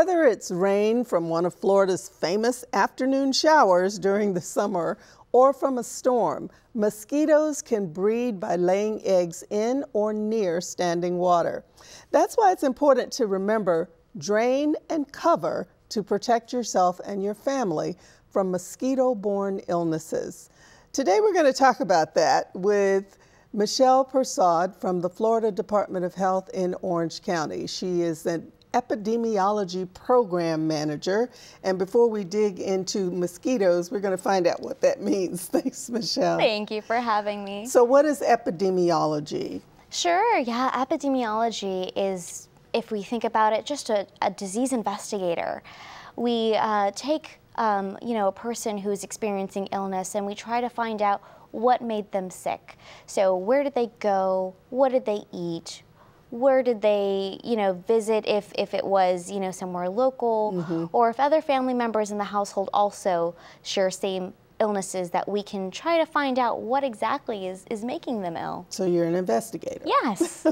Whether it's rain from one of Florida's famous afternoon showers during the summer or from a storm, mosquitoes can breed by laying eggs in or near standing water. That's why it's important to remember, drain and cover to protect yourself and your family from mosquito-borne illnesses. Today we're going to talk about that with Michelle Persaud from the Florida Department of Health in Orange County. She is an epidemiology program manager. And before we dig into mosquitoes, we're going to find out what that means. Thanks, Michelle. Thank you for having me. So what is epidemiology? Sure, yeah, epidemiology is, if we think about it, just a disease investigator. We take a person who's experiencing illness and we try to find out what made them sick. So where did they go? What did they eat? Where did they, visit if it was, somewhere local, or if other family members in the household also share same illnesses, that we can try to find out what exactly is making them ill. So you're an investigator. Yes.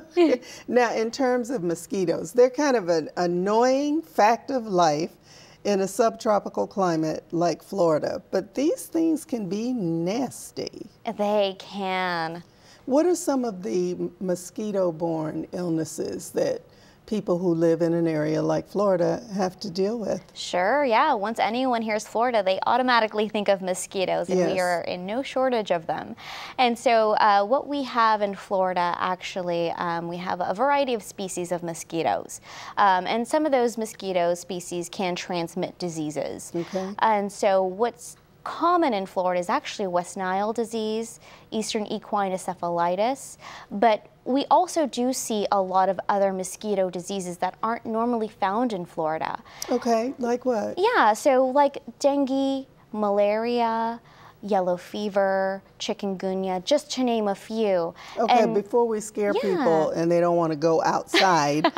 Now, in terms of mosquitoes, they're kind of an annoying fact of life in a subtropical climate like Florida, but these things can be nasty. They can. What are some of the mosquito-borne illnesses that people who live in an area like Florida have to deal with? Sure, yeah. Once anyone hears Florida, they automatically think of mosquitoes, and we are in no shortage of them. And so what we have in Florida, actually, we have a variety of species of mosquitoes. And some of those mosquito species can transmit diseases. Okay. And so what's common in Florida is actually West Nile disease, Eastern equine encephalitis, but we also do see a lot of other mosquito diseases that aren't normally found in Florida. Okay, like what? Yeah, so like dengue, malaria, yellow fever, chikungunya, just to name a few. Okay, and before we scare people and they don't want to go outside,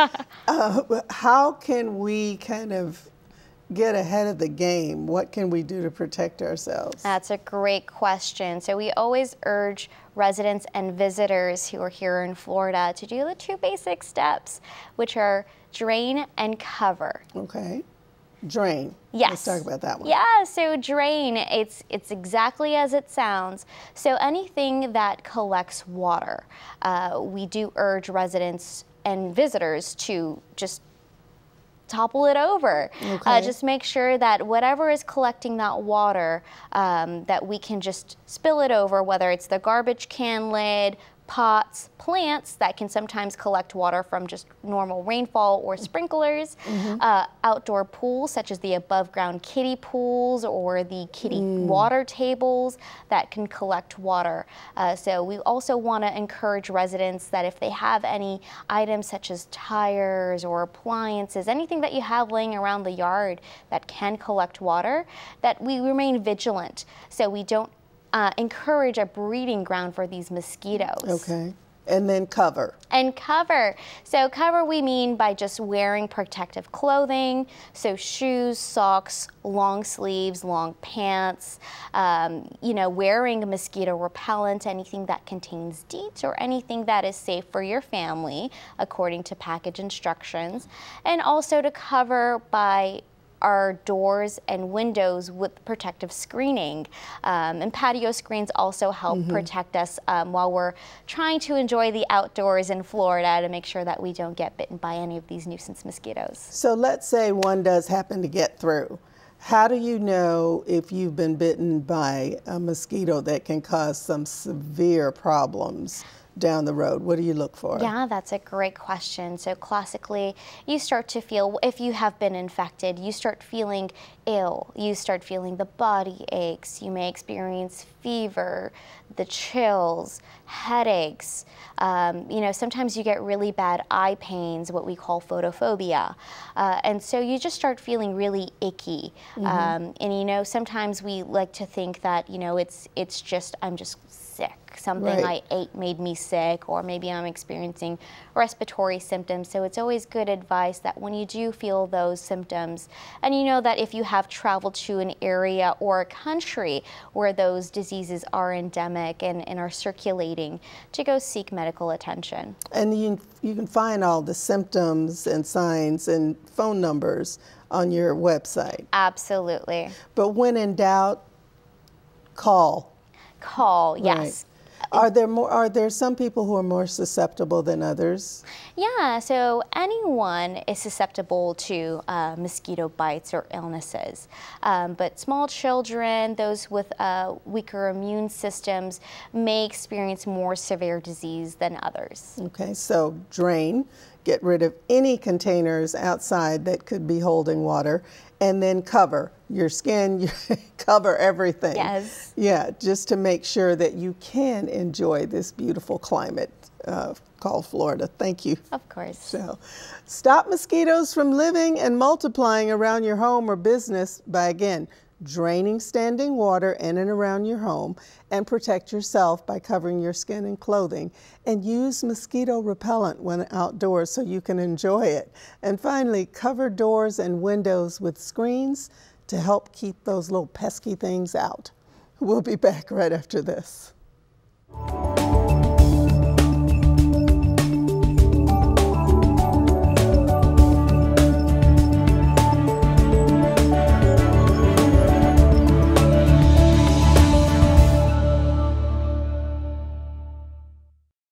how can we kind of get ahead of the game? What can we do to protect ourselves? That's a great question. So we always urge residents and visitors who are here in Florida to do the two basic steps, which are drain and cover. Okay. Drain. Yes. Let's talk about that one. Yeah, so drain, it's exactly as it sounds. So anything that collects water, we do urge residents and visitors to just topple it over. Okay. Just make sure that whatever is collecting that water, that we can just spill it over, whether it's the garbage can lid, pots, plants that can sometimes collect water from just normal rainfall or sprinklers, outdoor pools such as the above ground kiddie pools or the kiddie water tables that can collect water. So we also want to encourage residents that if they have any items such as tires or appliances, anything that you have laying around the yard that can collect water, that we remain vigilant so we don't encourage a breeding ground for these mosquitoes. Okay. And then cover. And cover. So cover we mean by just wearing protective clothing, so shoes, socks, long sleeves, long pants, wearing mosquito repellent, anything that contains DEET or anything that is safe for your family according to package instructions. And also to cover by our doors and windows with protective screening. And patio screens also help protect us while we're trying to enjoy the outdoors in Florida to make sure that we don't get bitten by any of these nuisance mosquitoes. So let's say one does happen to get through. How do you know if you've been bitten by a mosquito that can cause some severe problems down the road? What do you look for? Yeah, that's a great question. So classically, you start to feel, if you have been infected, you start feeling ill. You start feeling the body aches. You may experience fever, the chills, headaches. Sometimes you get really bad eye pains, what we call photophobia. And so you just start feeling really icky. Sometimes we like to think that, I'm just sick. Something I ate made me sick, or maybe I'm experiencing respiratory symptoms. So it's always good advice that when you do feel those symptoms, and you know that if you have traveled to an area or a country where those diseases are endemic and are circulating, to go seek medical attention. And you can find all the symptoms and signs and phone numbers on your website. Absolutely. But when in doubt, call. Call, yes. Right. Are there some people who are more susceptible than others? Yeah, so anyone is susceptible to mosquito bites or illnesses. But small children, those with weaker immune systems, may experience more severe disease than others. Okay, so drain, get rid of any containers outside that could be holding water, and then cover your skin, cover everything. Yes. Yeah, just to make sure that you can enjoy this beautiful climate called Florida. Thank you. Of course. So, stop mosquitoes from living and multiplying around your home or business by, again, draining standing water in and around your home, and protect yourself by covering your skin and clothing, and use mosquito repellent when outdoors so you can enjoy it. And finally, cover doors and windows with screens to help keep those little pesky things out. We'll be back right after this.